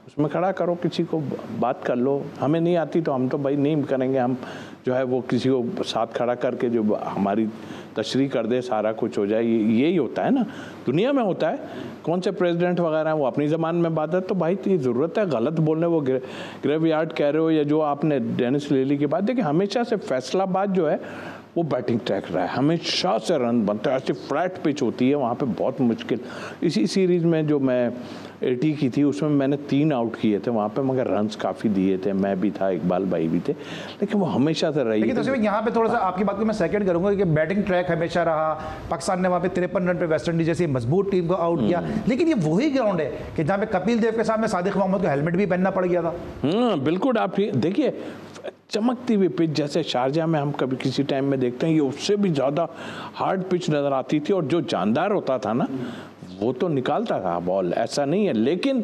उसमें खड़ा करो, किसी को बात कर लो। हमें नहीं आती तो हम तो भाई नहीं करेंगे, हम जो है वो किसी को साथ खड़ा करके जो हमारी तशरीह कर दे, सारा कुछ हो जाए। यही होता है ना दुनिया में, होता है। कौन से प्रेसिडेंट वगैरह हैं वो अपनी ज़बान में बात है, तो भाई तो ज़रूरत है गलत बोलने। वो ग्रेव यार्ड कह रहे हो या जो आपने डेनिस लिली की बात, देखिए हमेशा से फैसलाबाद जो है वो बैटिंग ट्रैक रहा है, हमेशा से रन बनता है, ऐसी फ्लैट पिच होती है वहाँ पे, बहुत मुश्किल। इसी सीरीज़ में जो मैं 80 की थी उसमें मैंने 3 आउट किए थे वहाँ पे, मगर रन्स काफ़ी दिए थे, मैं भी था, इकबाल भाई भी थे, लेकिन वो हमेशा से रही। लेकिन तो यहाँ पे थोड़ा सा आपकी बात को मैं सेकंड करूंगा कि बैटिंग ट्रैक हमेशा रहा। पाकिस्तान ने वहाँ पे 53 रन पे वेस्ट इंडीज जैसी मजबूत टीम को आउट किया, लेकिन ये वही ग्राउंड है कि जहाँ पे कपिल देव के सामने सादिक मोहम्मद को हेलमेट भी पहनना पड़ गया था। बिल्कुल। आप देखिए चमकती हुई पिच जैसे शारजा में हम कभी किसी टाइम में देखते हैं, ये उससे भी ज़्यादा हार्ड पिच नज़र आती थी, और जो जानदार होता था ना वो तो निकालता था बॉल, ऐसा नहीं है। लेकिन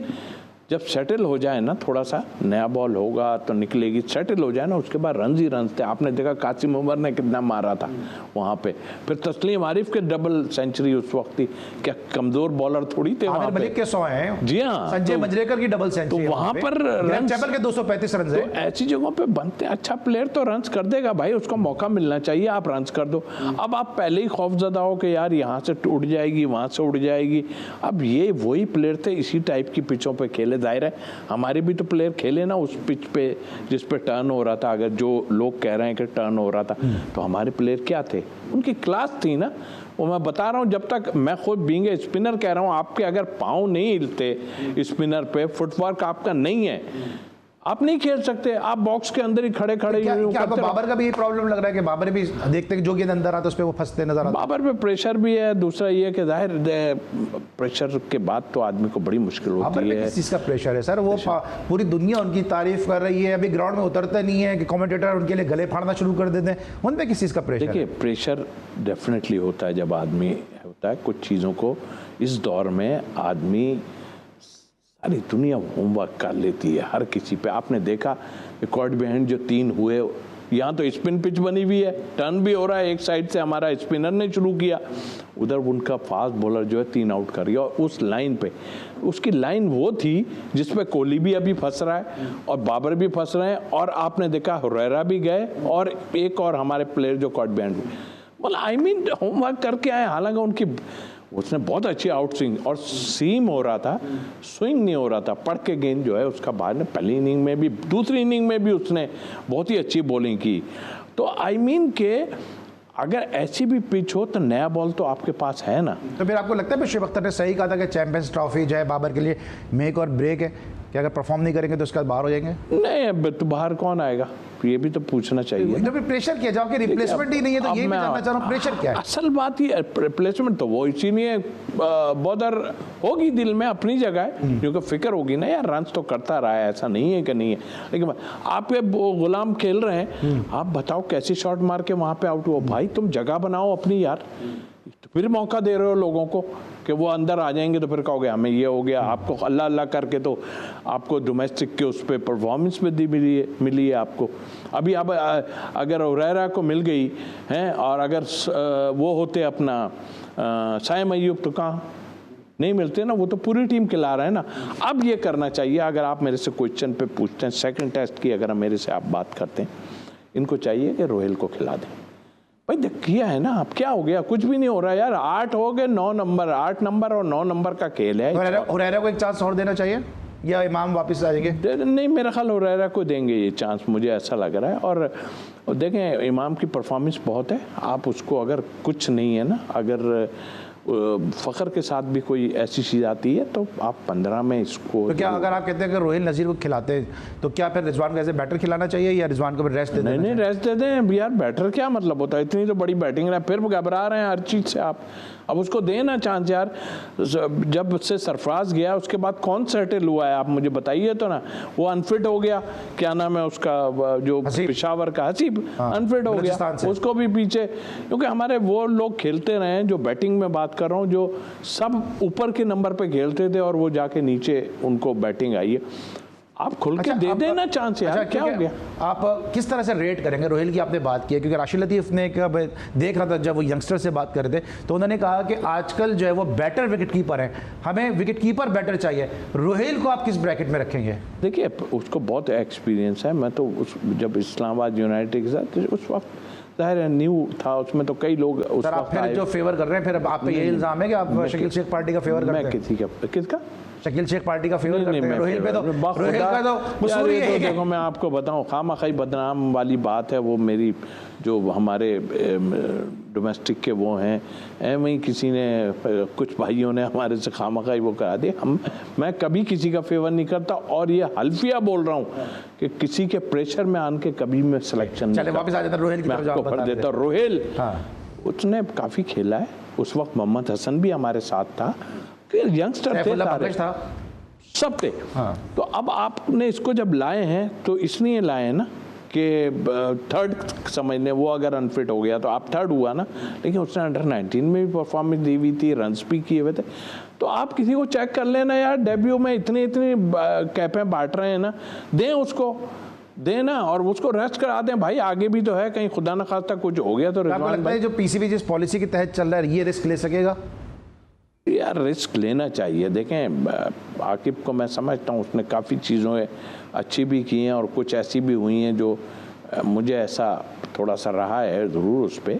जब सेटल हो जाए ना, थोड़ा सा नया बॉल होगा तो निकलेगी, सेटल हो जाए ना, उसके बाद रन ही रन थे। आपने देखा कासिम उमर ने कितना मारा था वहाँ पे, फिर तस्लीम आरिफ के डबल सेंचुरी उस वक्त थी, क्या कमजोर बॉलर थोड़ी थे वहाँ मलिक के 100 हैं। जी हाँ, संजय मंजरेकर की डबल सेंचुरी, तो वहाँ पर चैपल के 235 रन है। तो ऐसी जगहों पे बनते हैं, अच्छा प्लेयर तो रन कर देगा भाई, उसको मौका मिलना चाहिए, आप रन कर दो। अब आप पहले ही खौफजदा हो कि यार यहाँ से उड़ जाएगी, वहाँ से उड़ जाएगी। अब ये वही प्लेयर थे, इसी टाइप की पिचों पे खेले। जाहिर है हमारे भी तो प्लेयर खेले ना उस पिच पे जिस पे टर्न हो रहा था, अगर जो लोग कह रहे हैं कि टर्न हो रहा था, तो हमारे प्लेयर क्या थे, उनकी क्लास थी ना। वो मैं बता रहा हूँ, जब तक मैं खुद बीइंग स्पिनर कह रहा हूँ, आपके अगर पाँव नहीं हिलते स्पिनर पे, फुटवर्क आपका नहीं है, आप नहीं खेल सकते, आप बॉक्स के अंदर ही खड़े खड़े। क्या आपको बाबर का भी ये प्रॉब्लम लग रहा है कि बाबर भी देखते हैं जो गेंद अंदर आता है उस पे वो फंसते नजर आते हैं? बाबर पे प्रेशर भी है, दूसरा ये कि जाहिर प्रेशर के बाद तो आदमी को बड़ी मुश्किल होती है। किस चीज़ का प्रेशर है सर? वो पूरी दुनिया उनकी तारीफ कर रही है, अभी ग्राउंड में उतरते नहीं है कि कमेंटेटर उनके लिए गले फाड़ना शुरू कर देते हैं, उन पे किस चीज़ का प्रेशर? देखिए प्रेशर डेफिनेटली होता है जब आदमी होता है, कुछ चीज़ों को इस दौर में आदमी सारी दुनिया होमवर्क कर लेती है हर किसी पे। आपने देखा रिकॉर्ड बिहाइंड जो 3 हुए, यहाँ तो स्पिन पिच बनी हुई है, टर्न भी हो रहा है, एक साइड से हमारा स्पिनर ने शुरू किया, उधर उनका फास्ट बॉलर जो है 3 आउट कर गया। और उस लाइन पे, उसकी लाइन वो थी जिस पे कोहली भी अभी फंस रहा है और बाबर भी फंस रहे हैं, और आपने देखा हुरैरा भी गए और एक और हमारे प्लेयर जो कॉट बिहाइंड, मतलब आई मीन होमवर्क करके आए। हालांकि उनकी उसने बहुत अच्छी आउट स्विंग और सीम हो रहा था, स्विंग नहीं हो रहा था, पढ़ के गेंद जो है उसका बाद में पहली इनिंग में भी दूसरी इनिंग में भी उसने बहुत ही अच्छी बॉलिंग की। तो आई मीन के अगर ऐसी भी पिच हो तो नया बॉल तो आपके पास है ना। तो फिर आपको लगता है शुएब अख्तर ने सही कहा था कि चैंपियंस ट्रॉफी जो है बाबर के लिए मेक और ब्रेक है? कि अगर परफॉर्म नहीं करेंगे तो उसके बाद बाहर हो जाएंगे? नहीं, अब तो बाहर कौन आएगा ये भी तो पूछना चाहिए। तो फिर प्रेशर किया जाओ कि रिप्लेसमेंट ही नहीं है, तो ये भी जानना चाह रहा हूँ प्रेशर क्या है? असल बात ये रिप्लेसमेंट तो वो इसीलिए बॉदर होगी दिल में, अपनी जगह है, क्योंकि फिक्र होगी ना यार, रन तो करता रहा है, ऐसा नहीं है कि नहीं है, लेकिन आप ये गुलाम खेल रहे हैं, आप बताओ कैसे शॉट मार के वहां पे आउट हुआ। भाई तुम जगह बनाओ अपनी यार, तो फिर मौका दे रहे हो लोगों को कि वो अंदर आ जाएंगे, तो फिर कहोगे हमें ये हो गया। आपको अल्लाह अल्लाह करके तो आपको डोमेस्टिक के उस पर परफॉर्मेंस में दी मिली है आपको। अभी अब अगर हुरैरा को मिल गई हैं और अगर वो होते अपना साइम अय्यूब, तो कहाँ नहीं मिलते ना, वो तो पूरी टीम खिला रहे हैं ना। अब ये करना चाहिए, अगर आप मेरे से क्वेश्चन पे पूछते हैं सेकंड टेस्ट की, अगर मेरे से आप बात करते हैं, इनको चाहिए कि रोहिल को खिला दें। भाई किया है ना, अब क्या हो गया, कुछ भी नहीं हो रहा यार, 8 हो गए 9 नंबर, 8 नंबर और 9 नंबर का खेल है। हुरैरा को एक चांस और देना चाहिए या इमाम वापस आ जाएंगे? नहीं, मेरा ख्याल हुरैरा को देंगे ये चांस, मुझे ऐसा लग रहा है। और देखें इमाम की परफॉर्मेंस बहुत है, आप उसको अगर कुछ नहीं है ना, अगर फ़खर के साथ भी कोई ऐसी चीज़ आती है तो आप 15 में इसको। तो क्या अगर आप कहते हैं कि रोहिल नज़ीर को खिलाते हैं तो क्या फिर रिजवान को ऐसे बैटर खिलाना चाहिए या रिजवान को फिर रेस्ट दे देना? नहीं, रेस्ट दे दें यार, बैटर क्या मतलब होता है, इतनी तो बड़ी बैटिंग है, फिर घबरा रहे हैं हर चीज़ से आप। अब उसको देना चांस यार, जब से सरफराज गया उसके बाद कौन सेटल हुआ है आप मुझे बताइए तो ना। वो अनफिट हो गया, क्या नाम है उसका जो पेशावर का, हसीब, अनफिट हो गया, उसको भी पीछे, क्योंकि हमारे वो लोग खेलते रहे जो बैटिंग में बात कर रहा हूँ, जो सब ऊपर के नंबर पे खेलते थे और वो जाके नीचे उनको बैटिंग आई है। आप खुल के दे देना चांस यार। क्या हो गया? आप किस तरह से रेट करेंगे रोहिल की? आपने बात की है, क्योंकि राशिद लतीफ़ ने देख रहा था जब वो यंगस्टर से बात कर रहे थे, तो उन्होंने कहा कि आजकल जो है वो बेटर विकेट कीपर है, हमें विकेट कीपर बेटर चाहिए। रोहिल को आप किस ब्रैकेट में रखेंगे? देखिए उसको बहुत एक्सपीरियंस है, मैं तो जब इस्लामाबाद यूनाइटेड के साथ उस वक्त ज़ाहिर है न्यू था, उसमें तो कई लोग उस सर आप फिर जो फेवर कर रहे हैं, फिर आप पे ये इल्ज़ाम है कि आप शकील शेख पार्टी का फेवर करते हैं? किसका? शकील शेख पार्टी का फेवर करते हैं। रोहिल पे तो रोहिल का तो कसूर ही है। देखो मैं आपको बताऊं, खामखाई बदनाम वाली बात है वो मेरी, जो हमारे डोमेस्टिक के वो हैं, वहीं किसी ने, कुछ भाइयों ने हमारे से खामखाई वो करा दी। मैं कभी किसी का फेवर नहीं करता, और ये हल्फिया बोल रहा हूँ कि किसी के प्रेशर में आन के कभी मैं सिलेक्शन चले वापस आ जाता रोहिल की तरफ आपको भर देता। रोहिल उसने काफ़ी खेला है, उस वक्त मोहम्मद हसन भी हमारे साथ था, यंगस्टर थे, सब थे। तो अब आपने इसको जब लाए हैं तो इसलिए लाए हैं ना कि थर्ड समझने, वो अगर अनफिट हो गया तो आप थर्ड हुआ ना, लेकिन उसने अंडर 19 में भी परफॉर्मेंस दी हुई थी, रन्स भी किए हुए थे। तो आप किसी को चेक कर लेना यार, डेब्यू में इतनी कैपें बांट रहे हैं ना, दें उसको, देना और उसको रेस्ट करा दें भाई, आगे भी तो है, कहीं खुदा न खास्ता कुछ हो गया तो। आपको लगता है जो पीसीबी जिस पॉलिसी के तहत चल रहा है ये रिस्क ले सकेगा? यार रिस्क लेना चाहिए। देखें आकिब को मैं समझता हूँ, उसने काफ़ी चीज़ों अच्छी भी की हैं और कुछ ऐसी भी हुई हैं जो मुझे ऐसा थोड़ा सा रहा है ज़रूर उस पर,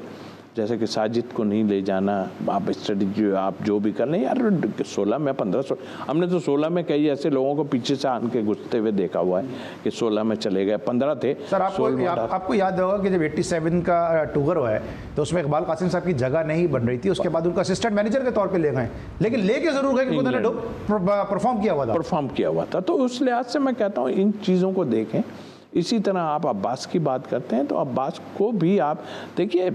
जैसे कि साजिद को नहीं ले जाना, आप स्ट्रेटजी आप जो भी कर लें यार। 16 में 15 हमने तो 16 में कई ऐसे लोगों को पीछे से आन के घुसते हुए देखा हुआ है कि 16 में चले गए, 15 थे। सर आपको याद होगा कि जब 87 का टूर हुआ है तो उसमें इकबाल कासिम साहब की जगह नहीं बन रही थी, उसके बाद उनको असिस्टेंट मैनेजर के तौर पर ले गए, लेकिन लेके जरूर गए क्योंकि उन्होंने परफॉर्म किया हुआ था। तो उस लिहाज से मैं कहता हूँ इन चीज़ों को देखें। इसी तरह आप अब्बास की बात करते हैं तो अब्बास को भी आप देखिए,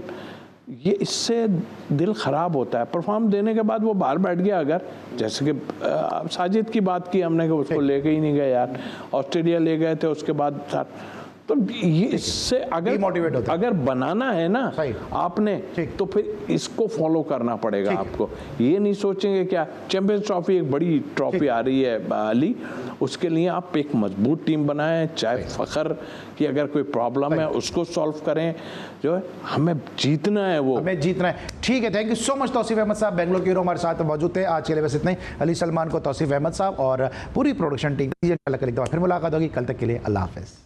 ये इससे दिल ख़राब होता है परफॉर्म देने के बाद वो बाहर बैठ गया। अगर जैसे कि साजिद की बात की हमने कि उसको लेके ही नहीं गए यार, ऑस्ट्रेलिया ले गए थे उसके बाद, तो ये इससे अगर बनाना है ना आपने, तो फिर इसको फॉलो करना पड़ेगा आपको। ये नहीं सोचेंगे क्या चैंपियंस ट्रॉफी एक बड़ी ट्रॉफी आ रही है अली, उसके लिए आप एक मजबूत टीम बनाएं, चाहे फ़खर की अगर कोई प्रॉब्लम है उसको सॉल्व करें, जो है हमें जीतना है, वो हमें जीतना है। ठीक है, thank you so much Tauseef Ahmed साहब, बेंगलोर के हीरो हमारे साथ मौजूद थे। आज के लिए बस इतना ही। अली सलमान को, तौसीफ अहमद साहब और पूरी प्रोडक्शन टीम, फिर मुलाकात होगी कल तक के लिए अल्लाह हाफ़िज़।